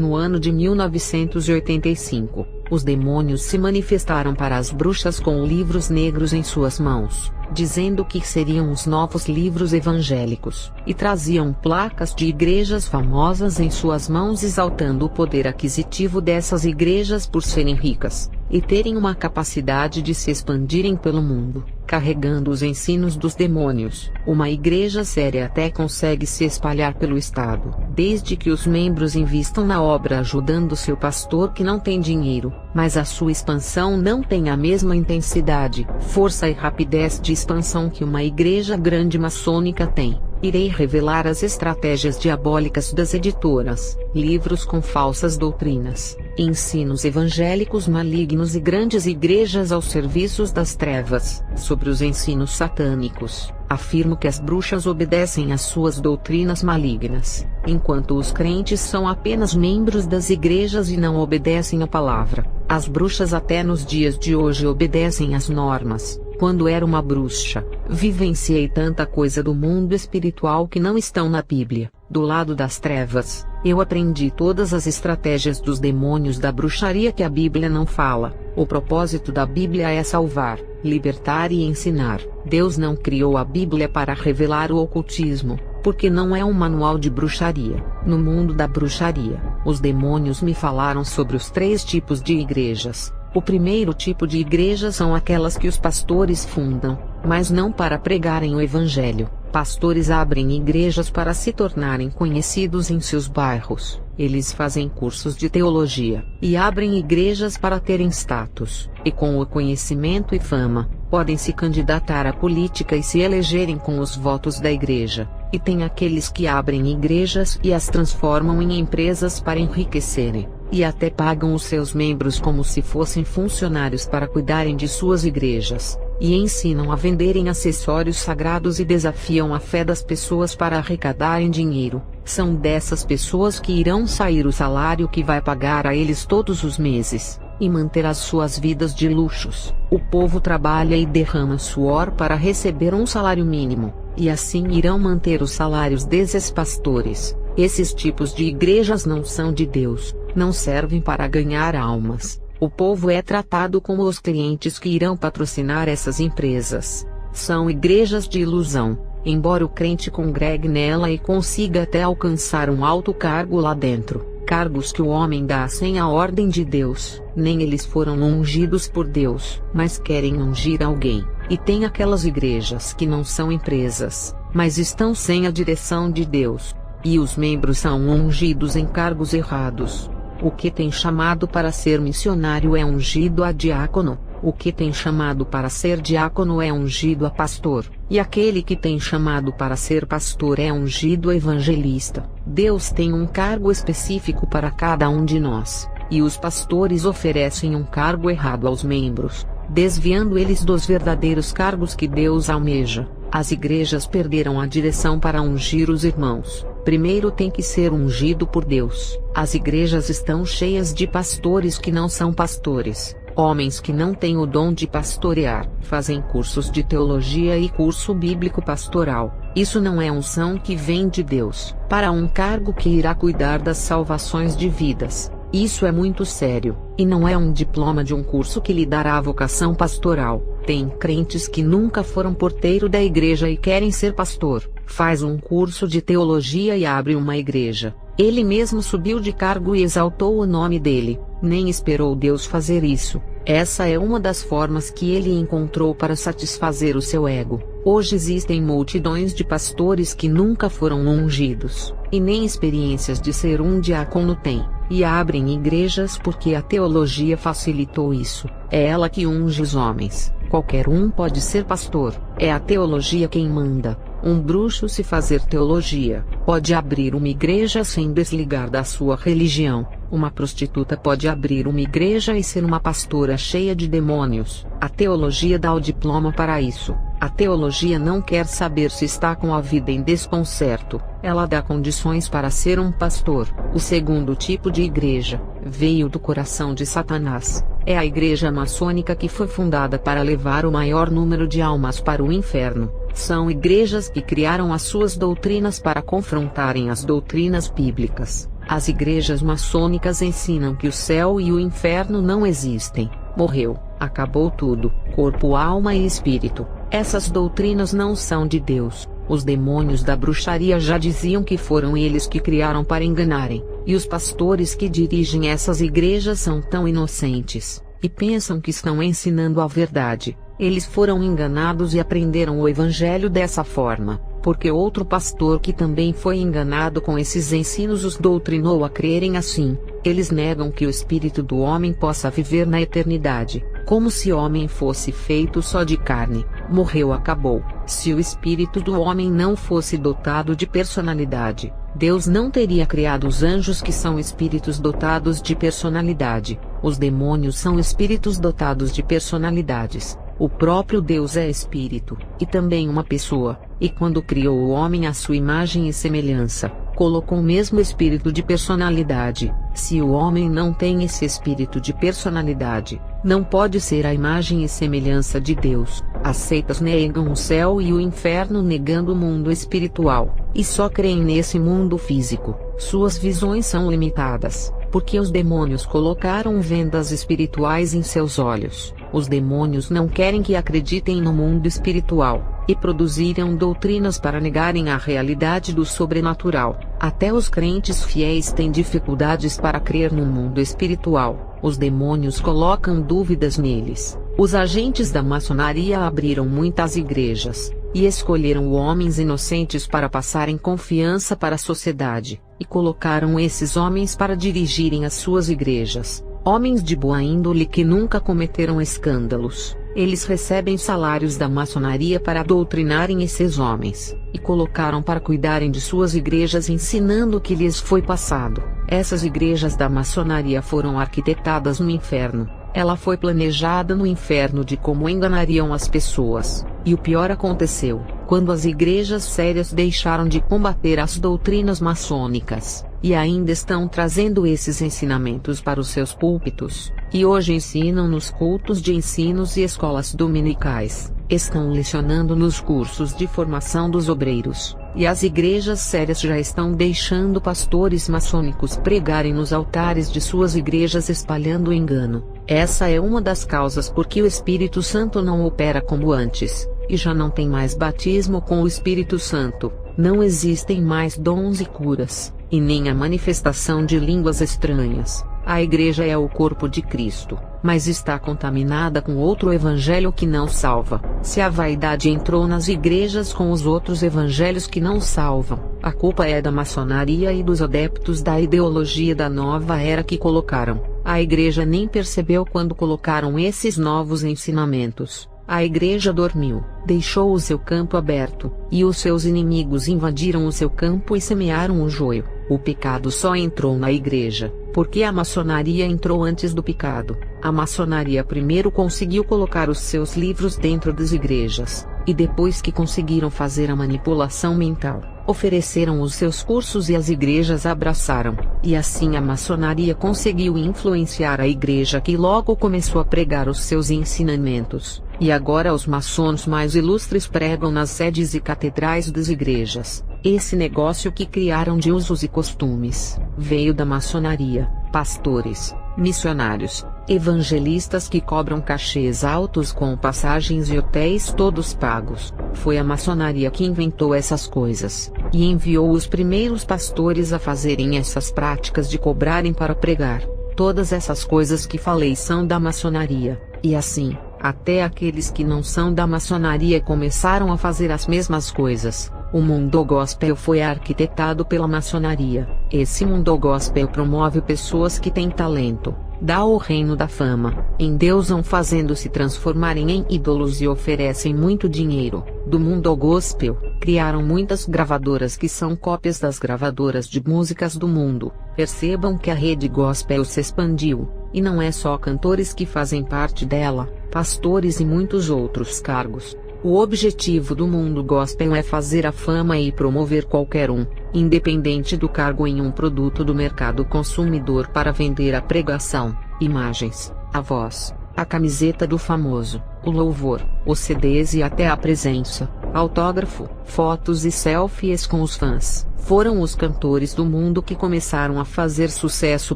No ano de 1985, os demônios se manifestaram para as bruxas com livros negros em suas mãos, dizendo que seriam os novos livros evangélicos, e traziam placas de igrejas famosas em suas mãos exaltando o poder aquisitivo dessas igrejas por serem ricas, e terem uma capacidade de se expandirem pelo mundo, carregando os ensinos dos demônios. Uma igreja séria até consegue se espalhar pelo estado, desde que os membros invistam na obra ajudando seu pastor que não tem dinheiro, mas a sua expansão não tem a mesma intensidade, força e rapidez de expansão que uma igreja grande maçônica tem. Irei revelar as estratégias diabólicas das editoras, livros com falsas doutrinas, ensinos evangélicos malignos e grandes igrejas aos serviços das trevas. Sobre os ensinos satânicos, afirmo que as bruxas obedecem às suas doutrinas malignas, enquanto os crentes são apenas membros das igrejas e não obedecem à palavra. As bruxas até nos dias de hoje obedecem às normas. Quando era uma bruxa, vivenciei tanta coisa do mundo espiritual que não estão na Bíblia. Do lado das trevas, eu aprendi todas as estratégias dos demônios da bruxaria que a Bíblia não fala. O propósito da Bíblia é salvar, libertar e ensinar. Deus não criou a Bíblia para revelar o ocultismo, porque não é um manual de bruxaria. No mundo da bruxaria, os demônios me falaram sobre os 3 tipos de igrejas. O primeiro tipo de igreja são aquelas que os pastores fundam, mas não para pregarem o evangelho. Pastores abrem igrejas para se tornarem conhecidos em seus bairros. Eles fazem cursos de teologia, e abrem igrejas para terem status, e com o conhecimento e fama, podem se candidatar à política e se elegerem com os votos da igreja. E tem aqueles que abrem igrejas e as transformam em empresas para enriquecerem, e até pagam os seus membros como se fossem funcionários para cuidarem de suas igrejas, e ensinam a venderem acessórios sagrados e desafiam a fé das pessoas para arrecadarem dinheiro. São dessas pessoas que irão sair o salário que vai pagar a eles todos os meses, e manter as suas vidas de luxos. O povo trabalha e derrama suor para receber um salário mínimo, e assim irão manter os salários desses pastores. Esses tipos de igrejas não são de Deus, não servem para ganhar almas. O povo é tratado como os clientes que irão patrocinar essas empresas. São igrejas de ilusão, embora o crente congregue nela e consiga até alcançar um alto cargo lá dentro. Cargos que o homem dá sem a ordem de Deus, nem eles foram ungidos por Deus, mas querem ungir alguém. E tem aquelas igrejas que não são empresas, mas estão sem a direção de Deus, e os membros são ungidos em cargos errados. O que tem chamado para ser missionário é ungido a diácono, o que tem chamado para ser diácono é ungido a pastor, e aquele que tem chamado para ser pastor é ungido a evangelista. Deus tem um cargo específico para cada um de nós, e os pastores oferecem um cargo errado aos membros, desviando eles dos verdadeiros cargos que Deus almeja. As igrejas perderam a direção para ungir os irmãos. Primeiro tem que ser ungido por Deus. As igrejas estão cheias de pastores que não são pastores, homens que não têm o dom de pastorear, fazem cursos de teologia e curso bíblico pastoral. Isso não é unção que vem de Deus, para um cargo que irá cuidar das salvações de vidas. Isso é muito sério, e não é um diploma de um curso que lhe dará a vocação pastoral. Tem crentes que nunca foram porteiro da igreja e querem ser pastor. Faz um curso de teologia e abre uma igreja. Ele mesmo subiu de cargo e exaltou o nome dele, nem esperou Deus fazer isso. Essa é uma das formas que ele encontrou para satisfazer o seu ego. Hoje existem multidões de pastores que nunca foram ungidos, e nem experiências de ser um diácono têm, e abrem igrejas porque a teologia facilitou isso. É ela que unge os homens. Qualquer um pode ser pastor, é a teologia quem manda. Um bruxo, se fazer teologia, pode abrir uma igreja sem desligar da sua religião. Uma prostituta pode abrir uma igreja e ser uma pastora cheia de demônios. A teologia dá o diploma para isso. A teologia não quer saber se está com a vida em desconcerto. Ela dá condições para ser um pastor. O segundo tipo de igreja veio do coração de Satanás. É a igreja maçônica que foi fundada para levar o maior número de almas para o inferno. São igrejas que criaram as suas doutrinas para confrontarem as doutrinas bíblicas. As igrejas maçônicas ensinam que o céu e o inferno não existem. Morreu, acabou tudo, corpo, alma e espírito. Essas doutrinas não são de Deus. Os demônios da bruxaria já diziam que foram eles que criaram para enganarem, e os pastores que dirigem essas igrejas são tão inocentes, e pensam que estão ensinando a verdade. Eles foram enganados e aprenderam o evangelho dessa forma, porque outro pastor que também foi enganado com esses ensinos os doutrinou a crerem assim. Eles negam que o espírito do homem possa viver na eternidade, como se o homem fosse feito só de carne. Morreu, acabou. Se o espírito do homem não fosse dotado de personalidade, Deus não teria criado os anjos, que são espíritos dotados de personalidade. Os demônios são espíritos dotados de personalidades. O próprio Deus é espírito, e também uma pessoa, e quando criou o homem à sua imagem e semelhança, colocou o mesmo espírito de personalidade. Se o homem não tem esse espírito de personalidade, não pode ser a imagem e semelhança de Deus. As seitas negam o céu e o inferno, negando o mundo espiritual, e só creem nesse mundo físico. Suas visões são limitadas, porque os demônios colocaram vendas espirituais em seus olhos. Os demônios não querem que acreditem no mundo espiritual, e produziram doutrinas para negarem a realidade do sobrenatural. Até os crentes fiéis têm dificuldades para crer no mundo espiritual. Os demônios colocam dúvidas neles. Os agentes da maçonaria abriram muitas igrejas, e escolheram homens inocentes para passarem confiança para a sociedade, e colocaram esses homens para dirigirem as suas igrejas. Homens de boa índole que nunca cometeram escândalos. Eles recebem salários da maçonaria para doutrinarem esses homens, e colocaram para cuidarem de suas igrejas, ensinando o que lhes foi passado. Essas igrejas da maçonaria foram arquitetadas no inferno. Ela foi planejada no inferno de como enganariam as pessoas. E o pior aconteceu, quando as igrejas sérias deixaram de combater as doutrinas maçônicas, e ainda estão trazendo esses ensinamentos para os seus púlpitos, e hoje ensinam nos cultos de ensinos e escolas dominicais, estão lecionando nos cursos de formação dos obreiros, e as igrejas sérias já estão deixando pastores maçônicos pregarem nos altares de suas igrejas, espalhando o engano. Essa é uma das causas por que o Espírito Santo não opera como antes, e já não tem mais batismo com o Espírito Santo, não existem mais dons e curas, e nem a manifestação de línguas estranhas. A igreja é o corpo de Cristo, mas está contaminada com outro evangelho que não salva. Se a vaidade entrou nas igrejas com os outros evangelhos que não salvam, a culpa é da maçonaria e dos adeptos da ideologia da nova era que colocaram. A igreja nem percebeu quando colocaram esses novos ensinamentos. A igreja dormiu, deixou o seu campo aberto, e os seus inimigos invadiram o seu campo e semearam o joio. O pecado só entrou na igreja, porque a maçonaria entrou antes do pecado. A maçonaria primeiro conseguiu colocar os seus livros dentro das igrejas, e depois que conseguiram fazer a manipulação mental, ofereceram os seus cursos e as igrejas abraçaram, e assim a maçonaria conseguiu influenciar a igreja, que logo começou a pregar os seus ensinamentos, e agora os maçons mais ilustres pregam nas sedes e catedrais das igrejas. Esse negócio que criaram de usos e costumes, veio da maçonaria. Pastores, missionários, evangelistas que cobram cachês altos com passagens e hotéis todos pagos. Foi a maçonaria que inventou essas coisas, e enviou os primeiros pastores a fazerem essas práticas de cobrarem para pregar. Todas essas coisas que falei são da maçonaria, e assim, até aqueles que não são da maçonaria começaram a fazer as mesmas coisas. O mundo gospel foi arquitetado pela maçonaria. Esse mundo gospel promove pessoas que têm talento, dá o reino da fama, endeusam fazendo-se transformarem em ídolos e oferecem muito dinheiro. Do mundo gospel, criaram muitas gravadoras que são cópias das gravadoras de músicas do mundo. Percebam que a rede gospel se expandiu, e não é só cantores que fazem parte dela, pastores e muitos outros cargos. O objetivo do mundo gospel é fazer a fama e promover qualquer um, independente do cargo, em um produto do mercado consumidor para vender a pregação, imagens, a voz, a camiseta do famoso, o louvor, os CDs e até a presença. autógrafo, fotos e selfies com os fãs. Foram os cantores do mundo que começaram a fazer sucesso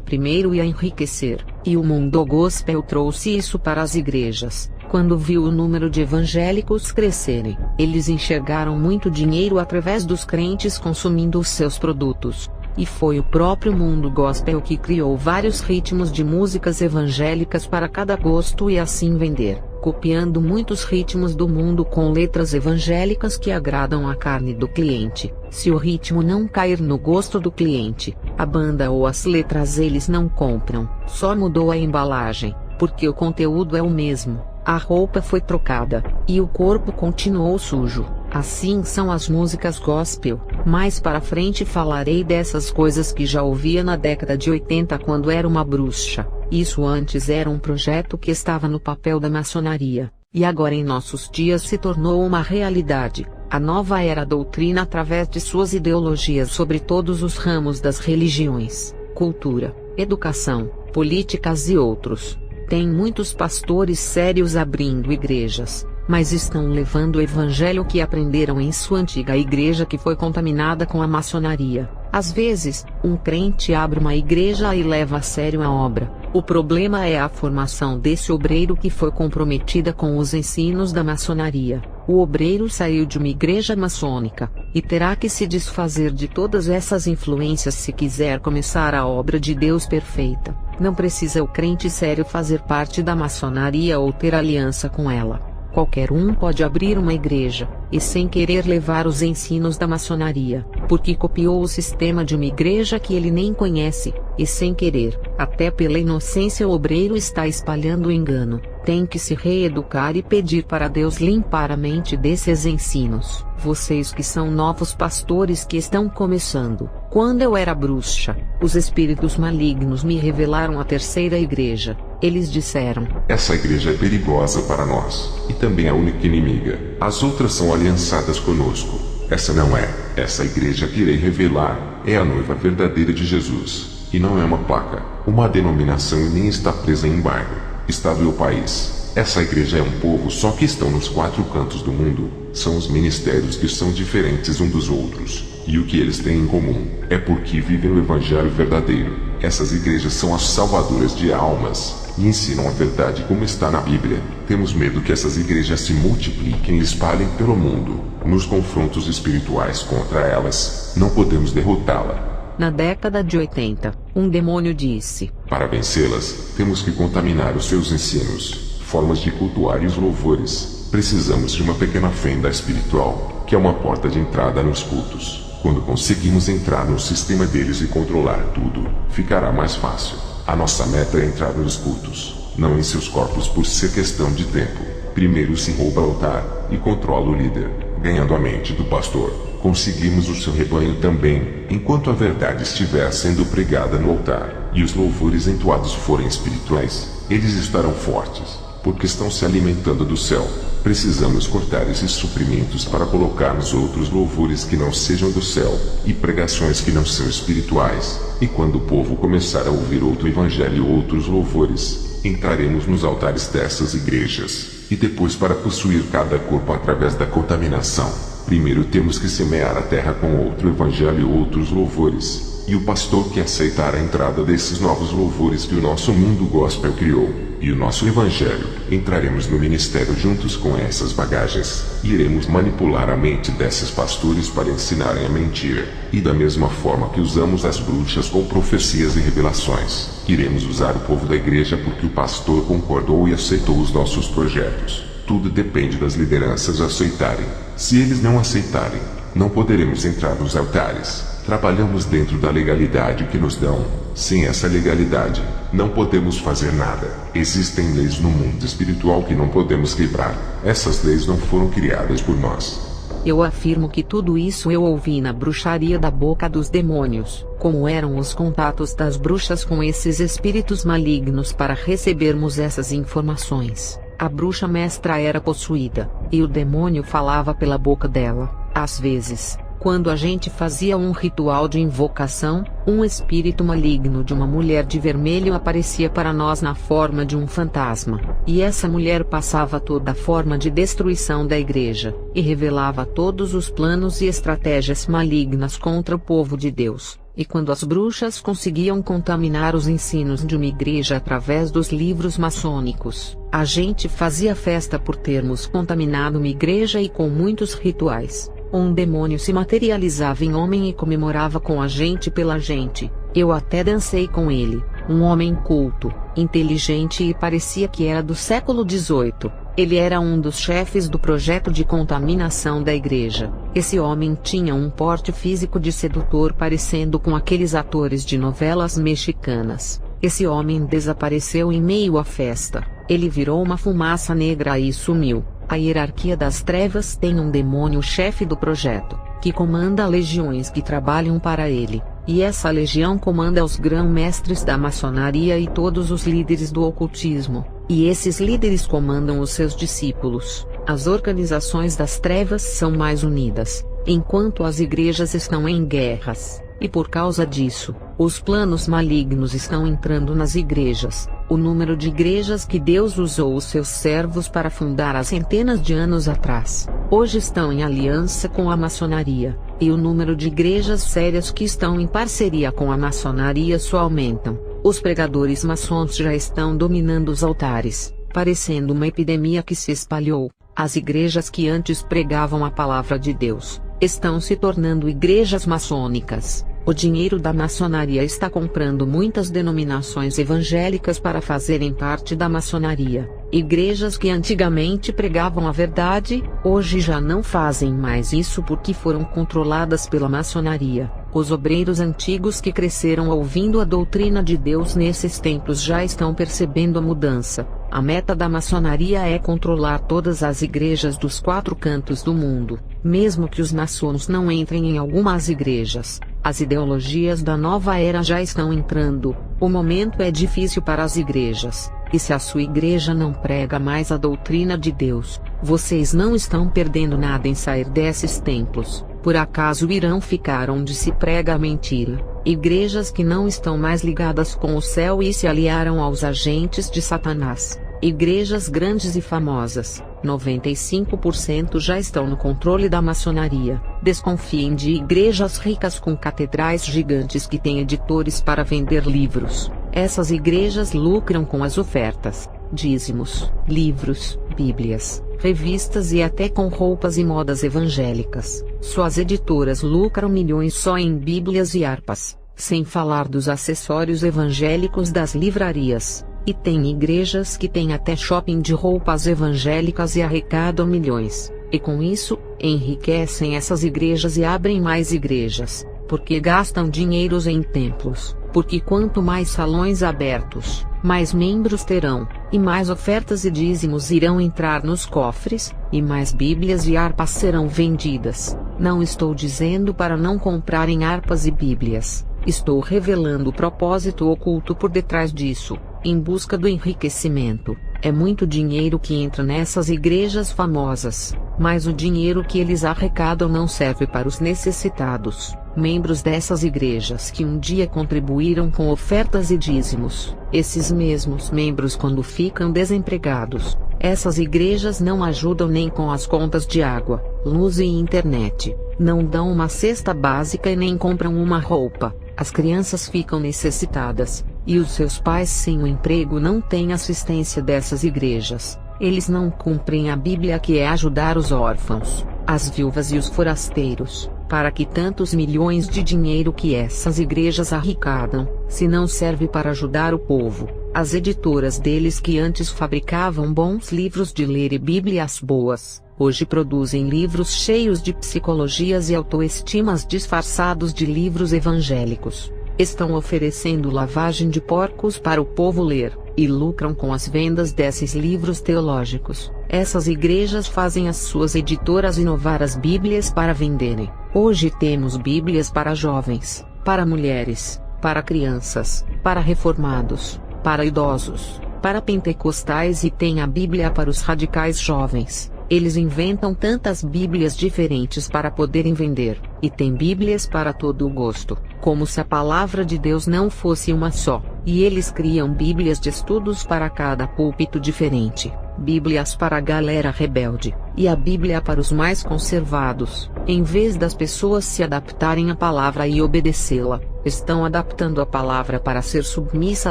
primeiro e a enriquecer, e o mundo gospel trouxe isso para as igrejas. Quando viu o número de evangélicos crescerem, eles enxergaram muito dinheiro através dos crentes consumindo os seus produtos. E foi o próprio mundo gospel que criou vários ritmos de músicas evangélicas para cada gosto e assim vender, copiando muitos ritmos do mundo com letras evangélicas que agradam a carne do cliente. Se o ritmo não cair no gosto do cliente, a banda ou as letras eles não compram. Só mudou a embalagem, porque o conteúdo é o mesmo. A roupa foi trocada, e o corpo continuou sujo. Assim são as músicas gospel. Mais para frente falarei dessas coisas que já ouvia na década de 80 quando era uma bruxa. Isso antes era um projeto que estava no papel da maçonaria, e agora em nossos dias se tornou uma realidade. A nova era doutrina através de suas ideologias sobre todos os ramos das religiões, cultura, educação, políticas e outros. Tem muitos pastores sérios abrindo igrejas, mas estão levando o evangelho que aprenderam em sua antiga igreja que foi contaminada com a maçonaria. Às vezes, um crente abre uma igreja e leva a sério a obra. O problema é a formação desse obreiro que foi comprometida com os ensinos da maçonaria. O obreiro saiu de uma igreja maçônica, e terá que se desfazer de todas essas influências se quiser começar a obra de Deus perfeita. Não precisa o crente sério fazer parte da maçonaria ou ter aliança com ela. Qualquer um pode abrir uma igreja, e sem querer levar os ensinos da maçonaria, porque copiou o sistema de uma igreja que ele nem conhece, e sem querer, até pela inocência o obreiro está espalhando o engano. Tem que se reeducar e pedir para Deus limpar a mente desses ensinos. Vocês que são novos pastores que estão começando. Quando eu era bruxa, os espíritos malignos me revelaram a terceira igreja. Eles disseram: essa igreja é perigosa para nós, e também a única inimiga. As outras são aliançadas conosco. Essa não é. Essa igreja que irei revelar é a noiva verdadeira de Jesus, e não é uma placa, uma denominação e nem está presa em embargo. Estado e o país. Essa igreja é um povo só que estão nos quatro cantos do mundo. São os ministérios que são diferentes um dos outros. E o que eles têm em comum é porque vivem o evangelho verdadeiro. Essas igrejas são as salvadoras de almas e ensinam a verdade como está na Bíblia. Temos medo que essas igrejas se multipliquem e espalhem pelo mundo. Nos confrontos espirituais contra elas, não podemos derrotá-la. Na década de 80, um demônio disse: para vencê-las, temos que contaminar os seus ensinos, formas de cultuar e os louvores. Precisamos de uma pequena fenda espiritual, que é uma porta de entrada nos cultos. Quando conseguimos entrar no sistema deles e controlar tudo, ficará mais fácil. A nossa meta é entrar nos cultos, não em seus corpos por ser questão de tempo. Primeiro se rouba o altar e controla o líder, ganhando a mente do pastor. Conseguimos o seu rebanho também, enquanto a verdade estiver sendo pregada no altar, e os louvores entoados forem espirituais, eles estarão fortes, porque estão se alimentando do céu. Precisamos cortar esses suprimentos para colocarmos outros louvores que não sejam do céu, e pregações que não são espirituais, e quando o povo começar a ouvir outro evangelho e outros louvores, entraremos nos altares dessas igrejas, e depois para possuir cada corpo através da contaminação. Primeiro temos que semear a terra com outro evangelho e outros louvores, e o pastor que aceitar a entrada desses novos louvores que o nosso mundo gospel criou, e o nosso evangelho, entraremos no ministério juntos com essas bagagens, e iremos manipular a mente desses pastores para ensinarem a mentira, e da mesma forma que usamos as bruxas com profecias e revelações, iremos usar o povo da igreja porque o pastor concordou e aceitou os nossos projetos. Tudo depende das lideranças aceitarem. Se eles não aceitarem, não poderemos entrar nos altares. Trabalhamos dentro da legalidade que nos dão. Sem essa legalidade, não podemos fazer nada. Existem leis no mundo espiritual que não podemos quebrar. Essas leis não foram criadas por nós. Eu afirmo que tudo isso eu ouvi na bruxaria da boca dos demônios. Como eram os contatos das bruxas com esses espíritos malignos para recebermos essas informações? A bruxa mestra era possuída, e o demônio falava pela boca dela. Às vezes, Quando a gente fazia um ritual de invocação, um espírito maligno de uma mulher de vermelho aparecia para nós na forma de um fantasma, e essa mulher passava toda a forma de destruição da igreja, e revelava todos os planos e estratégias malignas contra o povo de Deus. E quando as bruxas conseguiam contaminar os ensinos de uma igreja através dos livros maçônicos, a gente fazia festa por termos contaminado uma igreja e com muitos rituais. Um demônio se materializava em homem e comemorava com a gente pela gente. Eu até dancei com ele, um homem culto, inteligente e parecia que era do século XVIII. Ele era um dos chefes do projeto de contaminação da igreja. Esse homem tinha um porte físico de sedutor parecendo com aqueles atores de novelas mexicanas. Esse homem desapareceu em meio à festa. Ele virou uma fumaça negra e sumiu. A hierarquia das trevas tem um demônio chefe do projeto, que comanda legiões que trabalham para ele, e essa legião comanda os grão-mestres da maçonaria e todos os líderes do ocultismo, e esses líderes comandam os seus discípulos. As organizações das trevas são mais unidas, enquanto as igrejas estão em guerras, e por causa disso, os planos malignos estão entrando nas igrejas. O número de igrejas que Deus usou os seus servos para fundar há centenas de anos atrás, hoje estão em aliança com a maçonaria, e o número de igrejas sérias que estão em parceria com a maçonaria só aumentam. Os pregadores maçons já estão dominando os altares, parecendo uma epidemia que se espalhou. As igrejas que antes pregavam a palavra de Deus, estão se tornando igrejas maçônicas. O dinheiro da maçonaria está comprando muitas denominações evangélicas para fazerem parte da maçonaria. Igrejas que antigamente pregavam a verdade, hoje já não fazem mais isso porque foram controladas pela maçonaria. Os obreiros antigos que cresceram ouvindo a doutrina de Deus nesses templos já estão percebendo a mudança. A meta da maçonaria é controlar todas as igrejas dos 4 cantos do mundo, mesmo que os maçons não entrem em algumas igrejas. As ideologias da nova era já estão entrando. O momento é difícil para as igrejas, e se a sua igreja não prega mais a doutrina de Deus, vocês não estão perdendo nada em sair desses templos. Por acaso irão ficar onde se prega a mentira? Igrejas que não estão mais ligadas com o céu e se aliaram aos agentes de Satanás. Igrejas grandes e famosas, 95% já estão no controle da maçonaria. Desconfiem de igrejas ricas com catedrais gigantes que têm editores para vender livros. Essas igrejas lucram com as ofertas, dízimos, livros, bíblias, revistas e até com roupas e modas evangélicas. Suas editoras lucram milhões só em bíblias e harpas, sem falar dos acessórios evangélicos das livrarias. E tem igrejas que têm até shopping de roupas evangélicas e arrecadam milhões, e com isso, enriquecem essas igrejas e abrem mais igrejas, porque gastam dinheiros em templos, porque quanto mais salões abertos, mais membros terão, e mais ofertas e dízimos irão entrar nos cofres, e mais bíblias e harpas serão vendidas. Não estou dizendo para não comprarem harpas e bíblias, estou revelando o propósito oculto por detrás disso. Em busca do enriquecimento, é muito dinheiro que entra nessas igrejas famosas, mas o dinheiro que eles arrecadam não serve para os necessitados, membros dessas igrejas que um dia contribuíram com ofertas e dízimos. Esses mesmos membros, quando ficam desempregados, essas igrejas não ajudam nem com as contas de água, luz e internet, não dão uma cesta básica e nem compram uma roupa. As crianças ficam necessitadas, e os seus pais sem o emprego não têm assistência dessas igrejas. Eles não cumprem a Bíblia, que é ajudar os órfãos, as viúvas e os forasteiros, para que tantos milhões de dinheiro que essas igrejas arrecadam, se não serve para ajudar o povo. As editoras deles, que antes fabricavam bons livros de ler e bíblias boas, hoje produzem livros cheios de psicologias e autoestimas disfarçados de livros evangélicos. Estão oferecendo lavagem de porcos para o povo ler, e lucram com as vendas desses livros teológicos. Essas igrejas fazem as suas editoras inovar as bíblias para venderem. Hoje temos bíblias para jovens, para mulheres, para crianças, para reformados, para idosos, para pentecostais e tem a Bíblia para os radicais jovens. Eles inventam tantas bíblias diferentes para poderem vender, e tem bíblias para todo o gosto, como se a palavra de Deus não fosse uma só, e eles criam bíblias de estudos para cada púlpito diferente, bíblias para a galera rebelde, e a bíblia para os mais conservados. Em vez das pessoas se adaptarem à palavra e obedecê-la, estão adaptando a palavra para ser submissa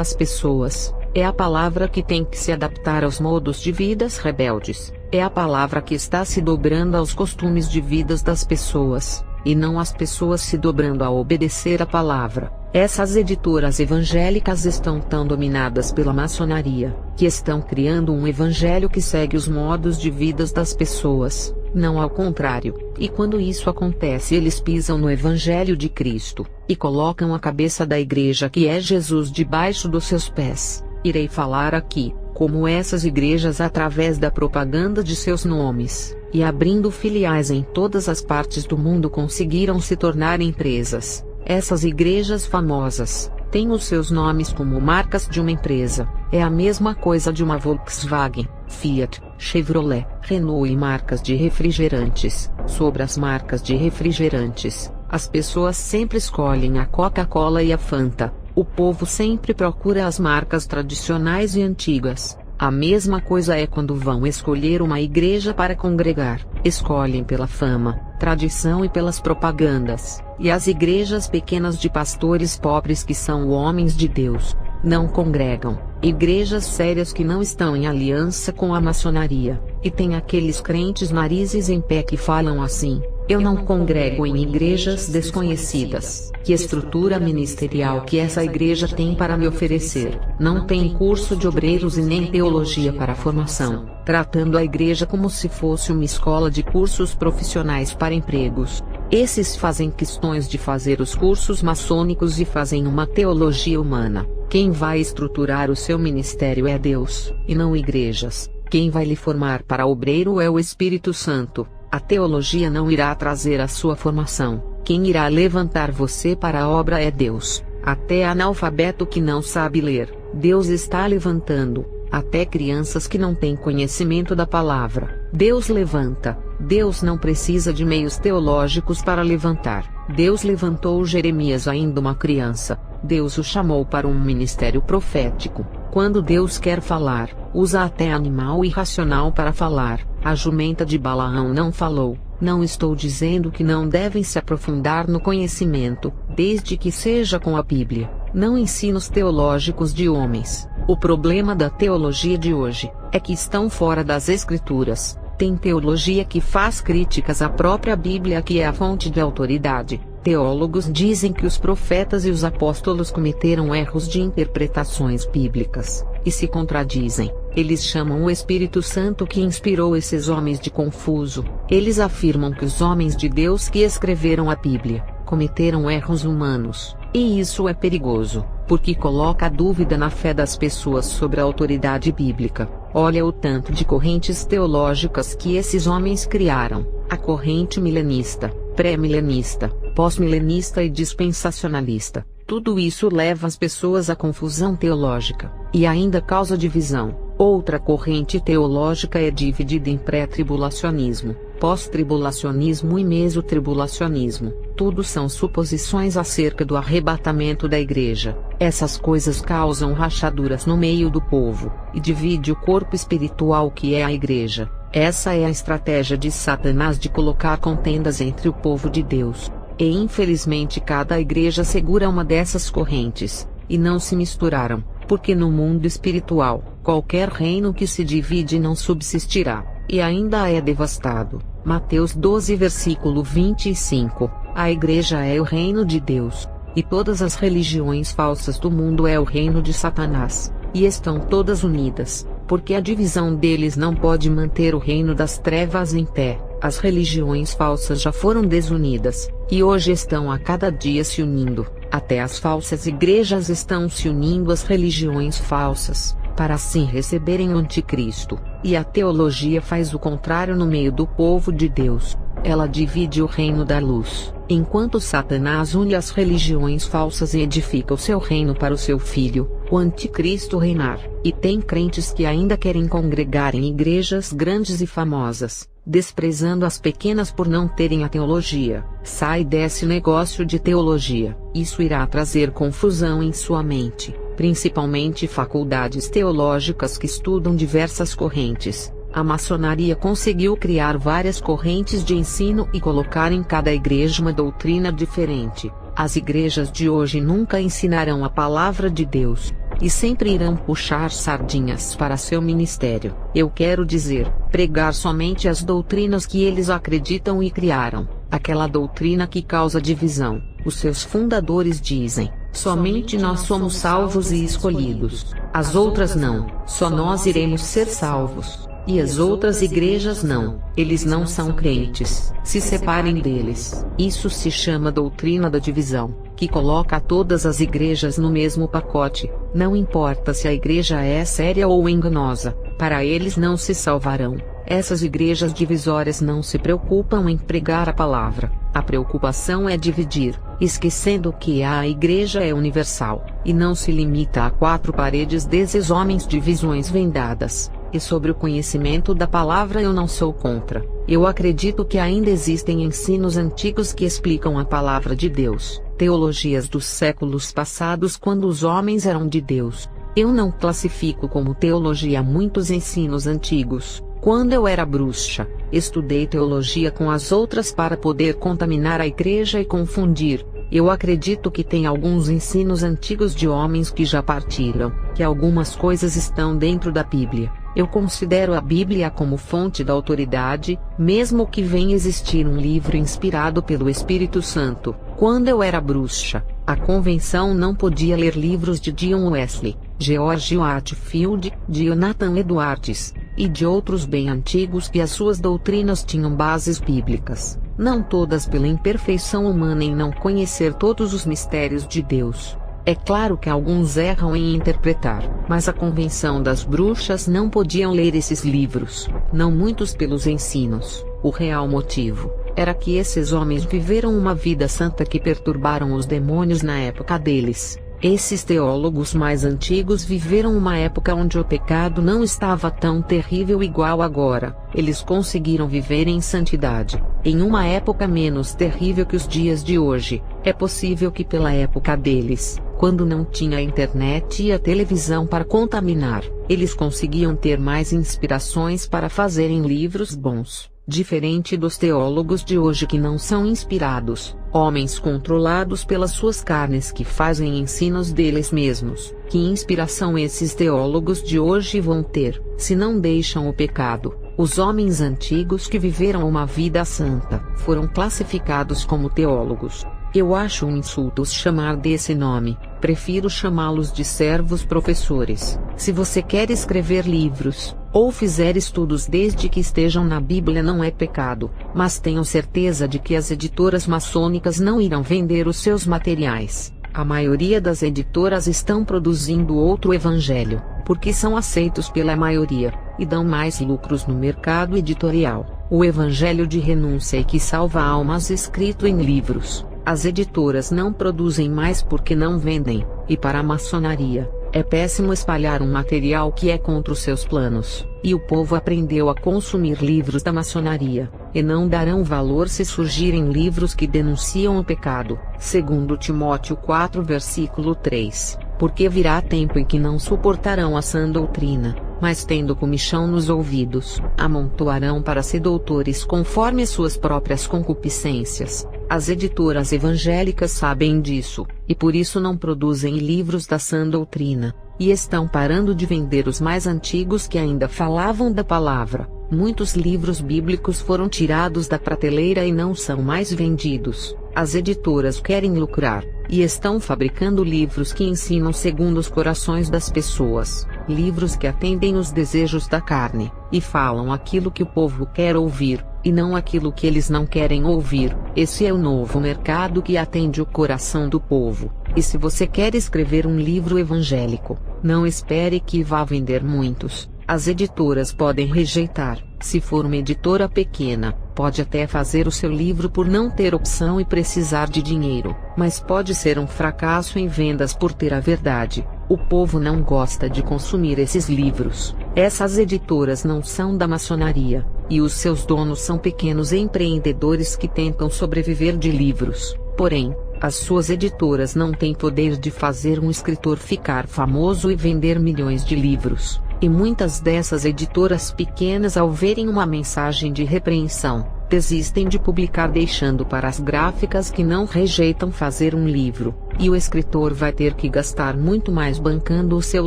às pessoas. É a palavra que tem que se adaptar aos modos de vidas rebeldes. É a palavra que está se dobrando aos costumes de vidas das pessoas, e não as pessoas se dobrando a obedecer a palavra. Essas editoras evangélicas estão tão dominadas pela maçonaria, que estão criando um evangelho que segue os modos de vidas das pessoas, não ao contrário. E quando isso acontece, eles pisam no evangelho de Cristo, e colocam a cabeça da igreja, que é Jesus, debaixo dos seus pés. Irei falar aqui como essas igrejas, através da propaganda de seus nomes, e abrindo filiais em todas as partes do mundo, conseguiram se tornar empresas. Essas igrejas famosas têm os seus nomes como marcas de uma empresa. É a mesma coisa de uma Volkswagen, Fiat, Chevrolet, Renault e marcas de refrigerantes. Sobre as marcas de refrigerantes, as pessoas sempre escolhem a Coca-Cola e a Fanta. O povo sempre procura as marcas tradicionais e antigas. A mesma coisa é quando vão escolher uma igreja para congregar. Escolhem pela fama, tradição e pelas propagandas. E as igrejas pequenas de pastores pobres, que são homens de Deus, não congregam. Igrejas sérias que não estão em aliança com a maçonaria. E tem aqueles crentes narizes em pé que falam assim: eu não congrego em igrejas desconhecidas. Que estrutura ministerial que essa igreja tem para me oferecer? Não tem curso de obreiros e nem teologia para a formação, tratando a igreja como se fosse uma escola de cursos profissionais para empregos. Esses fazem questões de fazer os cursos maçônicos e fazem uma teologia humana. Quem vai estruturar o seu ministério é Deus, e não igrejas. Quem vai lhe formar para obreiro é o Espírito Santo. A teologia não irá trazer a sua formação. Quem irá levantar você para a obra é Deus. Até analfabeto que não sabe ler, Deus está levantando. Até crianças que não têm conhecimento da palavra, Deus levanta. Deus não precisa de meios teológicos para levantar. Deus levantou Jeremias ainda uma criança. Deus o chamou para um ministério profético. Quando Deus quer falar, usa até animal irracional para falar. A jumenta de Balaão não falou. Não estou dizendo que não devem se aprofundar no conhecimento, desde que seja com a Bíblia, não ensinos teológicos de homens. O problema da teologia de hoje é que estão fora das Escrituras. Tem teologia que faz críticas à própria Bíblia, que é a fonte de autoridade. Teólogos dizem que os profetas e os apóstolos cometeram erros de interpretações bíblicas, e se contradizem. Eles chamam o Espírito Santo que inspirou esses homens de confuso. Eles afirmam que os homens de Deus que escreveram a Bíblia cometeram erros humanos, e isso é perigoso, porque coloca dúvida na fé das pessoas sobre a autoridade bíblica. Olha o tanto de correntes teológicas que esses homens criaram: a corrente milenista, pré-milenista, pós-milenista e dispensacionalista. Tudo isso leva as pessoas à confusão teológica, e ainda causa divisão. Outra corrente teológica é dividida em pré-tribulacionismo, pós-tribulacionismo e mesotribulacionismo. Tudo são suposições acerca do arrebatamento da igreja. Essas coisas causam rachaduras no meio do povo, e divide o corpo espiritual que é a igreja. Essa é a estratégia de Satanás de colocar contendas entre o povo de Deus. E infelizmente cada igreja segura uma dessas correntes, e não se misturaram, porque no mundo espiritual, qualquer reino que se divide não subsistirá, e ainda é devastado. Mateus 12 versículo 25. A igreja é o reino de Deus, e todas as religiões falsas do mundo é o reino de Satanás, e estão todas unidas, porque a divisão deles não pode manter o reino das trevas em pé. As religiões falsas já foram desunidas, e hoje estão a cada dia se unindo. Até as falsas igrejas estão se unindo às religiões falsas, para assim receberem o anticristo. E a teologia faz o contrário no meio do povo de Deus. Ela divide o reino da luz, Enquanto Satanás une as religiões falsas e edifica o seu reino para o seu filho, o anticristo reinar, e tem crentes que ainda querem congregar em igrejas grandes e famosas, desprezando as pequenas por não terem a teologia. Sai desse negócio de teologia. Isso irá trazer confusão em sua mente, principalmente faculdades teológicas que estudam diversas correntes. A maçonaria conseguiu criar várias correntes de ensino e colocar em cada igreja uma doutrina diferente. As igrejas de hoje nunca ensinarão a palavra de Deus, e sempre irão puxar sardinhas para seu ministério. Eu quero dizer, pregar somente as doutrinas que eles acreditam e criaram, aquela doutrina que causa divisão. Os seus fundadores dizem: somente nós somos salvos e escolhidos, as outras não, só nós iremos ser salvos. E as outras igrejas não, eles não são crentes, se separem deles. Isso se chama doutrina da divisão, que coloca todas as igrejas no mesmo pacote. Não importa se a igreja é séria ou enganosa, para eles não se salvarão. Essas igrejas divisórias não se preocupam em pregar a palavra, a preocupação é dividir, esquecendo que a igreja é universal, e não se limita a quatro paredes desses homens de visões vendadas. E sobre o conhecimento da palavra eu não sou contra. Eu acredito que ainda existem ensinos antigos que explicam a palavra de Deus, teologias dos séculos passados quando os homens eram de Deus. Eu não classifico como teologia muitos ensinos antigos. Quando eu era bruxa, estudei teologia com as outras para poder contaminar a igreja e confundir. Eu acredito que tem alguns ensinos antigos de homens que já partiram, que algumas coisas estão dentro da Bíblia. Eu considero a Bíblia como fonte da autoridade, mesmo que venha existir um livro inspirado pelo Espírito Santo. Quando eu era bruxa, a convenção não podia ler livros de John Wesley, George Whitefield, de Jonathan Edwards, e de outros bem antigos que as suas doutrinas tinham bases bíblicas, não todas pela imperfeição humana em não conhecer todos os mistérios de Deus. É claro que alguns erram em interpretar, mas a convenção das bruxas não podiam ler esses livros, não muitos pelos ensinos. O real motivo era que esses homens viveram uma vida santa que perturbaram os demônios na época deles. Esses teólogos mais antigos viveram uma época onde o pecado não estava tão terrível igual agora. Eles conseguiram viver em santidade, em uma época menos terrível que os dias de hoje. É possível que pela época deles, quando não tinha a internet e a televisão para contaminar, eles conseguiam ter mais inspirações para fazerem livros bons. Diferente dos teólogos de hoje que não são inspirados, homens controlados pelas suas carnes que fazem ensinos deles mesmos. Que inspiração esses teólogos de hoje vão ter, se não deixam o pecado? Os homens antigos que viveram uma vida santa foram classificados como teólogos. Eu acho um insulto os chamar desse nome, prefiro chamá-los de servos professores. Se você quer escrever livros, ou fizer estudos desde que estejam na Bíblia não é pecado, mas tenho certeza de que as editoras maçônicas não irão vender os seus materiais. A maioria das editoras estão produzindo outro evangelho, porque são aceitos pela maioria, e dão mais lucros no mercado editorial. O evangelho de renúncia e que salva almas escrito em livros. As editoras não produzem mais porque não vendem, e para a maçonaria, é péssimo espalhar um material que é contra os seus planos, e o povo aprendeu a consumir livros da maçonaria, e não darão valor se surgirem livros que denunciam o pecado, segundo Timóteo 4 versículo 3, porque virá tempo em que não suportarão a sã doutrina, mas tendo comichão nos ouvidos, amontoarão para si doutores conforme suas próprias concupiscências. As editoras evangélicas sabem disso, e por isso não produzem livros da sã doutrina, e estão parando de vender os mais antigos que ainda falavam da palavra. Muitos livros bíblicos foram tirados da prateleira e não são mais vendidos. As editoras querem lucrar, e estão fabricando livros que ensinam segundo os corações das pessoas, livros que atendem os desejos da carne, e falam aquilo que o povo quer ouvir, e não aquilo que eles não querem ouvir. Esse é o novo mercado que atende o coração do povo. E se você quer escrever um livro evangélico, não espere que vá vender muitos. As editoras podem rejeitar, se for uma editora pequena, pode até fazer o seu livro por não ter opção e precisar de dinheiro, mas pode ser um fracasso em vendas por ter a verdade. O povo não gosta de consumir esses livros. Essas editoras não são da maçonaria, e os seus donos são pequenos empreendedores que tentam sobreviver de livros. Porém, as suas editoras não têm poder de fazer um escritor ficar famoso e vender milhões de livros. E muitas dessas editoras pequenas, ao verem uma mensagem de repreensão, desistem de publicar, deixando para as gráficas que não rejeitam fazer um livro, e o escritor vai ter que gastar muito mais bancando o seu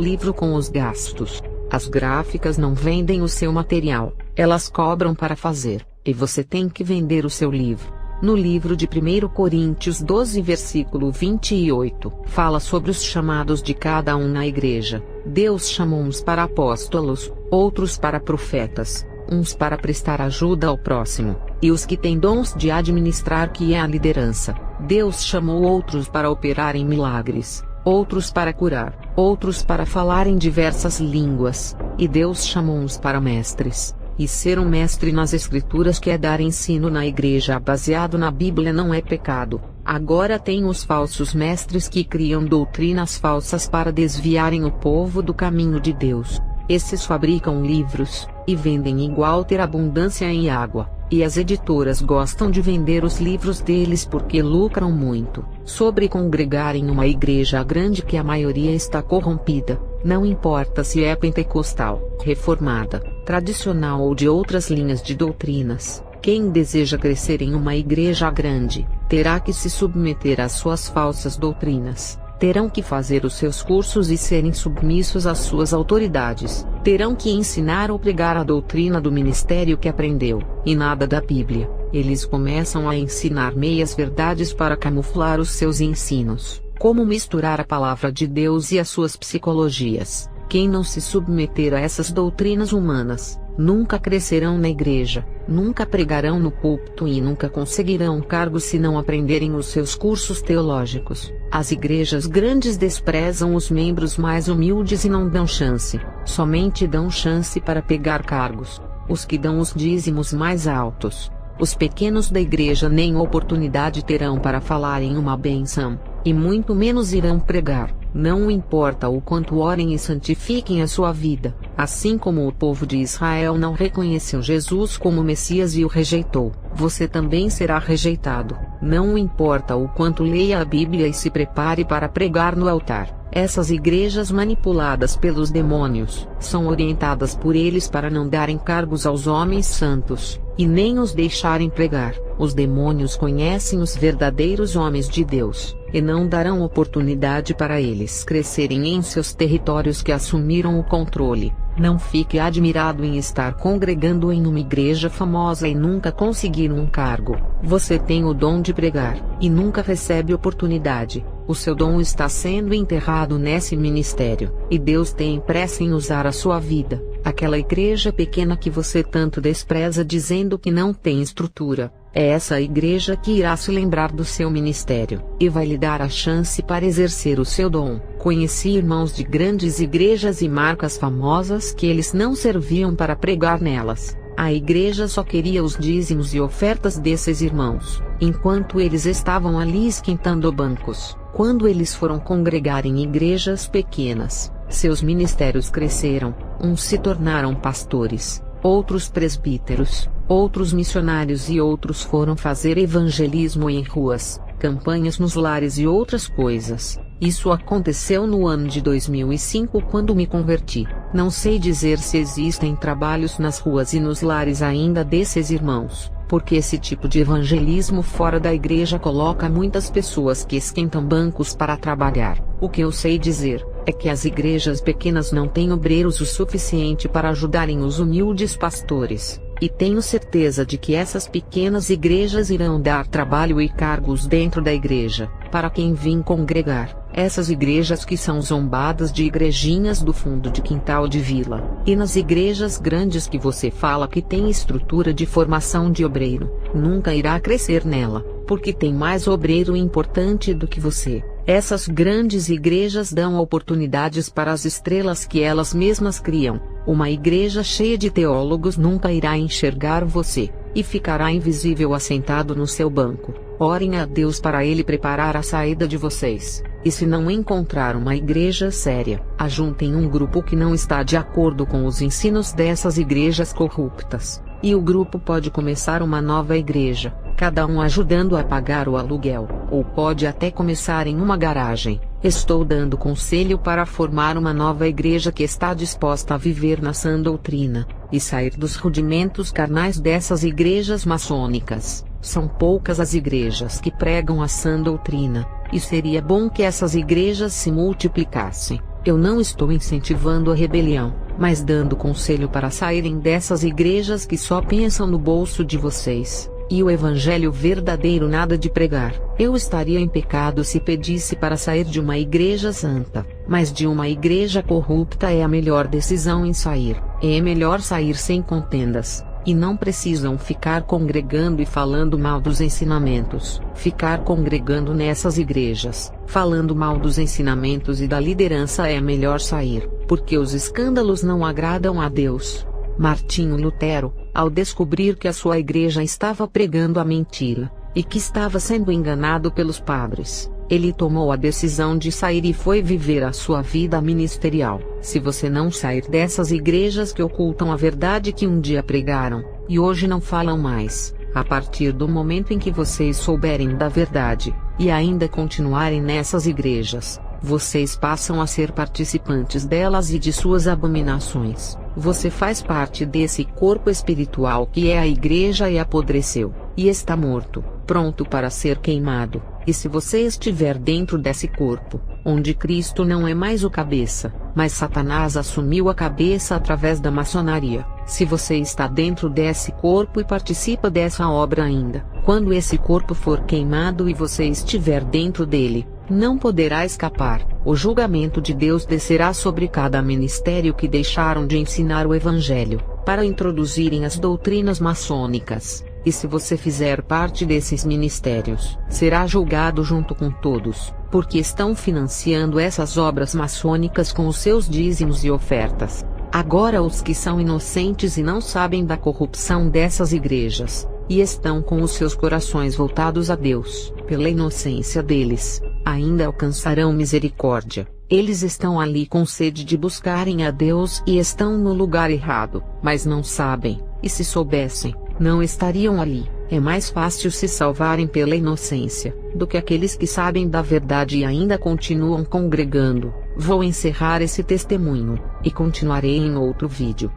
livro com os gastos. As gráficas não vendem o seu material, elas cobram para fazer, e você tem que vender o seu livro. No livro de 1 Coríntios 12 versículo 28, fala sobre os chamados de cada um na igreja. Deus chamou uns para apóstolos, outros para profetas, uns para prestar ajuda ao próximo, e os que têm dons de administrar, que é a liderança. Deus chamou outros para operarem milagres, outros para curar, outros para falar em diversas línguas, e Deus chamou uns para mestres. E ser um mestre nas escrituras, que é dar ensino na igreja baseado na Bíblia, não é pecado. Agora tem os falsos mestres que criam doutrinas falsas para desviarem o povo do caminho de Deus. Esses fabricam livros, e vendem igual ter abundância em água, e as editoras gostam de vender os livros deles porque lucram muito. Sobre congregar em uma igreja grande que a maioria está corrompida, não importa se é pentecostal, reformada, tradicional ou de outras linhas de doutrinas, quem deseja crescer em uma igreja grande, terá que se submeter às suas falsas doutrinas. Terão que fazer os seus cursos e serem submissos às suas autoridades. Terão que ensinar ou pregar a doutrina do ministério que aprendeu, e nada da Bíblia. Eles começam a ensinar meias verdades para camuflar os seus ensinos, como misturar a palavra de Deus e as suas psicologias. Quem não se submeter a essas doutrinas humanas, nunca crescerão na igreja, nunca pregarão no púlpito e nunca conseguirão cargo se não aprenderem os seus cursos teológicos. As igrejas grandes desprezam os membros mais humildes e não dão chance, somente dão chance para pegar cargos. Os que dão os dízimos mais altos, os pequenos da igreja, nem oportunidade terão para falar em uma bênção, e muito menos irão pregar. Não importa o quanto orem e santifiquem a sua vida, assim como o povo de Israel não reconheceu Jesus como Messias e o rejeitou, você também será rejeitado. Não importa o quanto leia a Bíblia e se prepare para pregar no altar. Essas igrejas manipuladas pelos demônios, são orientadas por eles para não darem cargos aos homens santos, e nem os deixarem pregar. Os demônios conhecem os verdadeiros homens de Deus, e não darão oportunidade para eles crescerem em seus territórios que assumiram o controle. Não fique admirado em estar congregando em uma igreja famosa e nunca conseguir um cargo. Você tem o dom de pregar, e nunca recebe oportunidade. O seu dom está sendo enterrado nesse ministério, e Deus tem pressa em usar a sua vida. Aquela igreja pequena que você tanto despreza dizendo que não tem estrutura, é essa igreja que irá se lembrar do seu ministério, e vai lhe dar a chance para exercer o seu dom. Conheci irmãos de grandes igrejas e marcas famosas que eles não serviam para pregar nelas. A igreja só queria os dízimos e ofertas desses irmãos, enquanto eles estavam ali esquentando bancos. Quando eles foram congregar em igrejas pequenas, seus ministérios cresceram, uns se tornaram pastores, outros presbíteros, outros missionários e outros foram fazer evangelismo em ruas, campanhas nos lares e outras coisas. Isso aconteceu no ano de 2005 quando me converti. Não sei dizer se existem trabalhos nas ruas e nos lares ainda desses irmãos, porque esse tipo de evangelismo fora da igreja coloca muitas pessoas que esquentam bancos para trabalhar. O que eu sei dizer é que as igrejas pequenas não têm obreiros o suficiente para ajudarem os humildes pastores. E tenho certeza de que essas pequenas igrejas irão dar trabalho e cargos dentro da igreja, para quem vem congregar. Essas igrejas que são zombadas de igrejinhas do fundo de quintal de vila, e nas igrejas grandes que você fala que tem estrutura de formação de obreiro, nunca irá crescer nela, porque tem mais obreiro importante do que você. Essas grandes igrejas dão oportunidades para as estrelas que elas mesmas criam. Uma igreja cheia de teólogos nunca irá enxergar você. e ficará invisível assentado no seu banco. Orem a Deus para Ele preparar a saída de vocês. E se não encontrar uma igreja séria, ajuntem um grupo que não está de acordo com os ensinos dessas igrejas corruptas. E o grupo pode começar uma nova igreja, cada um ajudando a pagar o aluguel, ou pode até começar em uma garagem. Estou dando conselho para formar uma nova igreja que está disposta a viver na sã doutrina, e sair dos rudimentos carnais dessas igrejas maçônicas. São poucas as igrejas que pregam a sã doutrina, e seria bom que essas igrejas se multiplicassem. Eu não estou incentivando a rebelião, mas dando conselho para saírem dessas igrejas que só pensam no bolso de vocês, e o evangelho verdadeiro nada de pregar. Eu estaria em pecado se pedisse para sair de uma igreja santa, mas de uma igreja corrupta é a melhor decisão em sair. É melhor sair sem contendas. E não precisam ficar congregando e falando mal dos ensinamentos. Ficar congregando nessas igrejas, falando mal dos ensinamentos e da liderança é melhor sair, porque os escândalos não agradam a Deus. Martinho Lutero, ao descobrir que a sua igreja estava pregando a mentira, e que estava sendo enganado pelos padres, ele tomou a decisão de sair e foi viver a sua vida ministerial. Se você não sair dessas igrejas que ocultam a verdade que um dia pregaram, e hoje não falam mais, a partir do momento em que vocês souberem da verdade, e ainda continuarem nessas igrejas, vocês passam a ser participantes delas e de suas abominações. Você faz parte desse corpo espiritual que é a igreja e apodreceu, e está morto, pronto para ser queimado. E se você estiver dentro desse corpo, onde Cristo não é mais o cabeça, mas Satanás assumiu a cabeça através da maçonaria, se você está dentro desse corpo e participa dessa obra ainda, quando esse corpo for queimado e você estiver dentro dele, não poderá escapar. O julgamento de Deus descerá sobre cada ministério que deixaram de ensinar o evangelho, para introduzirem as doutrinas maçônicas. E se você fizer parte desses ministérios, será julgado junto com todos, porque estão financiando essas obras maçônicas com os seus dízimos e ofertas. Agora os que são inocentes e não sabem da corrupção dessas igrejas, e estão com os seus corações voltados a Deus, pela inocência deles, ainda alcançarão misericórdia. Eles estão ali com sede de buscarem a Deus e estão no lugar errado, mas não sabem, e se soubessem, não estariam ali. É mais fácil se salvarem pela inocência, do que aqueles que sabem da verdade e ainda continuam congregando. Vou encerrar esse testemunho, e continuarei em outro vídeo.